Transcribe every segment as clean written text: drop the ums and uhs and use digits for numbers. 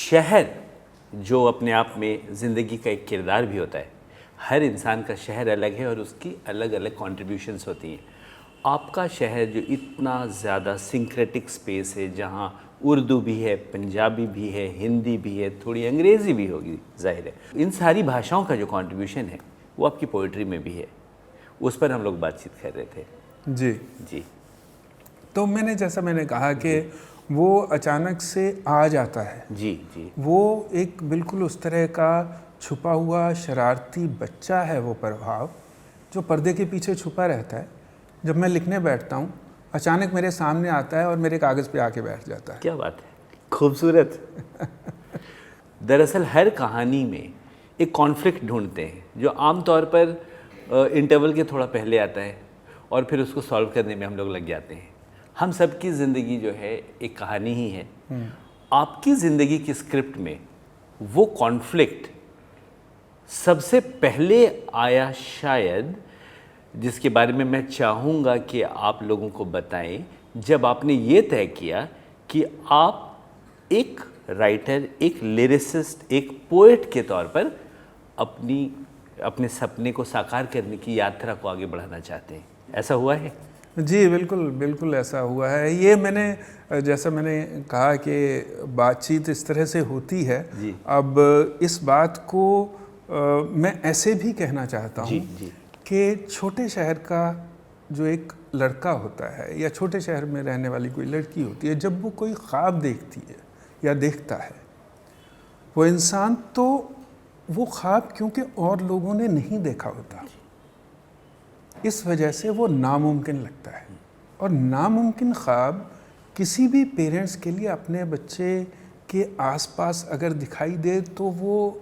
शहर जो अपने आप में ज़िंदगी का एक किरदार भी होता है, हर इंसान का शहर अलग है और उसकी अलग अलग कॉन्ट्रीब्यूशंस होती हैं। आपका शहर जो इतना ज़्यादा सिंक्रेटिक स्पेस है, जहाँ उर्दू भी है, पंजाबी भी है, हिंदी भी है, थोड़ी अंग्रेज़ी भी होगी, जाहिर है, इन सारी भाषाओं का जो कंट्रीब्यूशन है वो आपकी पोइट्री में भी है। उस पर हम लोग बातचीत कर रहे थे। जी जी। तो जैसा मैंने कहा कि वो अचानक से आ जाता है। जी जी। वो एक बिल्कुल उस तरह का छुपा हुआ शरारती बच्चा है, वो प्रभाव जो पर्दे के पीछे छुपा रहता है। जब मैं लिखने बैठता हूँ अचानक मेरे सामने आता है और मेरे कागज़ पे आके बैठ जाता है। क्या बात है, खूबसूरत। दरअसल हर कहानी में एक कॉन्फ्लिक्ट ढूंढते हैं जो आमतौर पर इंटरवल के थोड़ा पहले आता है और फिर उसको सॉल्व करने में हम लोग लग जाते हैं। हम सबकी ज़िंदगी जो है एक कहानी ही है। आपकी ज़िंदगी की स्क्रिप्ट में वो कॉन्फ्लिक्ट सबसे पहले आया शायद, जिसके बारे में मैं चाहूँगा कि आप लोगों को बताएं, जब आपने ये तय किया कि आप एक राइटर, एक लिरिसिस्ट, एक पोएट के तौर पर अपने सपने को साकार करने की यात्रा को आगे बढ़ाना चाहते हैं। ऐसा हुआ है? जी बिल्कुल बिल्कुल ऐसा हुआ है। ये जैसा मैंने कहा कि बातचीत इस तरह से होती है। अब इस बात को मैं ऐसे भी कहना चाहता हूँ कि छोटे शहर का जो एक लड़का होता है या छोटे शहर में रहने वाली कोई लड़की होती है, जब वो कोई ख्वाब देखती है या देखता है, वो इंसान तो वो ख्वाब क्योंकि और लोगों ने नहीं देखा होता, इस वजह से वो नामुमकिन लगता है। और नामुमकिन ख्वाब किसी भी पेरेंट्स के लिए अपने बच्चे के आसपास अगर दिखाई दे तो वो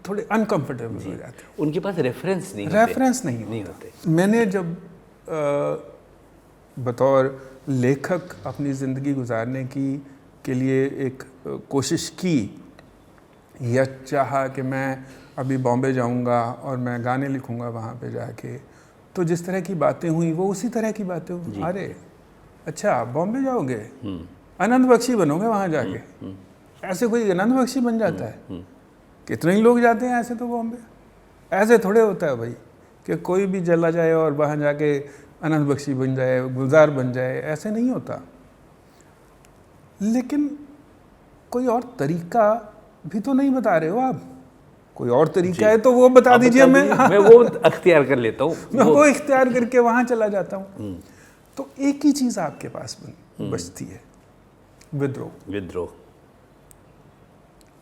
थोड़े अनकंफर्टेबल हो जाते हैं। उनके पास रेफरेंस नहीं होते। मैंने जब बतौर लेखक अपनी ज़िंदगी गुजारने के लिए एक कोशिश की या चाहा कि मैं अभी बॉम्बे जाऊंगा और मैं गाने लिखूंगा वहाँ पे जाके, तो जिस तरह की बातें हुई वो उसी तरह की बातें हुई। अरे अच्छा बॉम्बे जाओगे, आनंद बख्शी बनोगे वहाँ जाके। ऐसे कोई आनंद बख्शी बन जाता है? कितने ही लोग जाते हैं ऐसे तो बॉम्बे। ऐसे थोड़े होता है भाई कि कोई भी चला जाए और वहाँ जाके आनंद बख्शी बन जाए, गुलजार बन जाए, ऐसे नहीं होता। लेकिन कोई और तरीका भी तो नहीं बता रहे हो आप। कोई और तरीका है तो वो बता दीजिए। मैं वो अख्तियार कर लेता हूँ। मैं वो इख्तियार करके वहाँ चला जाता हूँ। तो एक ही चीज़ आपके पास बचती है, विद्रोह।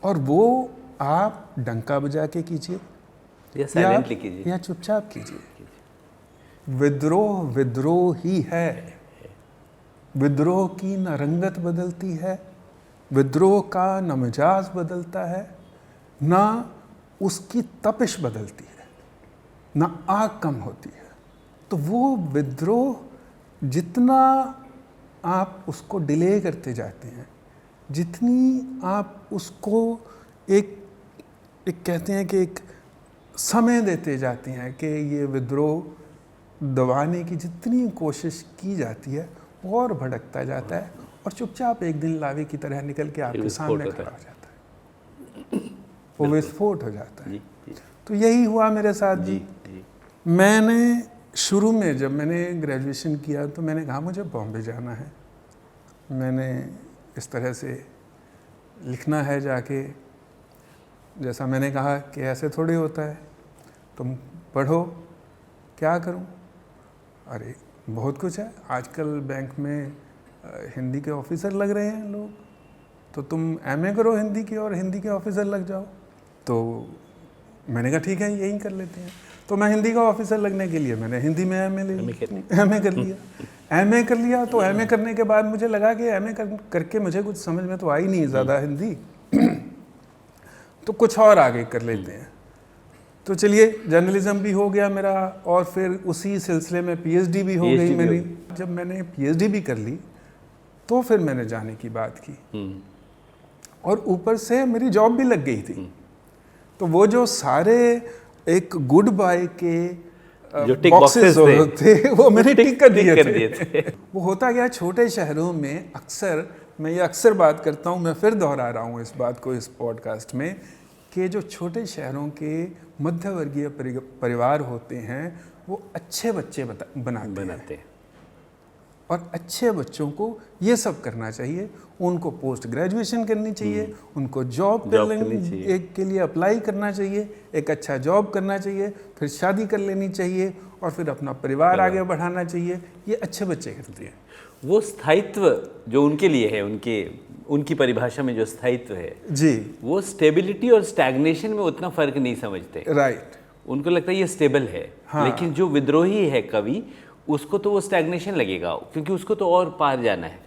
और वो आप डंका बजा के कीजिए या साइलेंटली कीजिए या चुपचाप कीजिए। विद्रोह ही है। विद्रोह की न रंगत बदलती है, विद्रोह का न मिजाज बदलता है, ना उसकी तपिश बदलती है, ना आग कम होती है। तो वो विद्रोह जितना आप उसको डिले करते जाते हैं, जितनी आप उसको एक कहते हैं कि एक समय देते जाते हैं कि ये विद्रोह दबाने की जितनी कोशिश की जाती है और भड़कता जाता है और चुपचाप एक दिन लावे की तरह निकल के आपके सामने खड़ा हो जाता है। वो विस्फोट हो जाता है। तो यही हुआ मेरे साथ। मैंने शुरू में जब मैंने ग्रेजुएशन किया तो मैंने कहा मुझे बॉम्बे जाना है, मैंने इस तरह से लिखना है जाके। जैसा मैंने कहा कि ऐसे थोड़ी होता है, तुम पढ़ो। क्या करूं? अरे बहुत कुछ है। आजकल बैंक में हिंदी के ऑफिसर लग रहे हैं लोग, तो तुम एमए करो हिंदी की और हिंदी के ऑफिसर लग जाओ। तो मैंने कहा ठीक है यही कर लेते हैं। तो मैं हिंदी का ऑफिसर लगने के लिए मैंने हिंदी में एमए कर लिया। तो एमए करने के बाद मुझे लगा कि एमए करके मुझे कुछ समझ में तो आई नहीं ज़्यादा हिंदी, तो कुछ और आगे कर लेते हैं। तो चलिए जर्नलिज्म भी हो गया मेरा और फिर उसी सिलसिले में पीएचडी भी हो गई मेरी। जब मैंने पीएचडी भी कर ली तो फिर मैंने जाने की बात की और ऊपर से मेरी जॉब भी लग गई थी। तो वो जो सारे एक गुड बाय के जो बॉक्सेस थे वो मैंने टिक कर दिए थे। वो होता गया छोटे शहरों में अक्सर मैं ये अक्सर बात करता हूँ, मैं फिर दोहरा रहा हूँ इस बात को इस पॉडकास्ट में, कि जो छोटे शहरों के मध्यवर्गीय परिवार होते हैं वो अच्छे बच्चे बनाते हैं। और अच्छे बच्चों को ये सब करना चाहिए, उनको पोस्ट ग्रेजुएशन करनी चाहिए, उनको जॉब के लिए अप्लाई करना चाहिए, एक अच्छा जॉब करना चाहिए, फिर शादी कर लेनी चाहिए और फिर अपना परिवार आगे बढ़ाना चाहिए। ये अच्छे बच्चे करते हैं। वो स्थायित्व जो उनके लिए है, उनकी परिभाषा में जो स्थायित्व है जी, वो स्टेबिलिटी और स्टैग्नेशन में उतना फर्क नहीं समझते। राइट। उनको लगता है ये स्टेबल है। हाँ। लेकिन जो विद्रोही है कवि, उसको तो वो स्टैग्नेशन लगेगा, क्योंकि उसको तो और पार जाना है।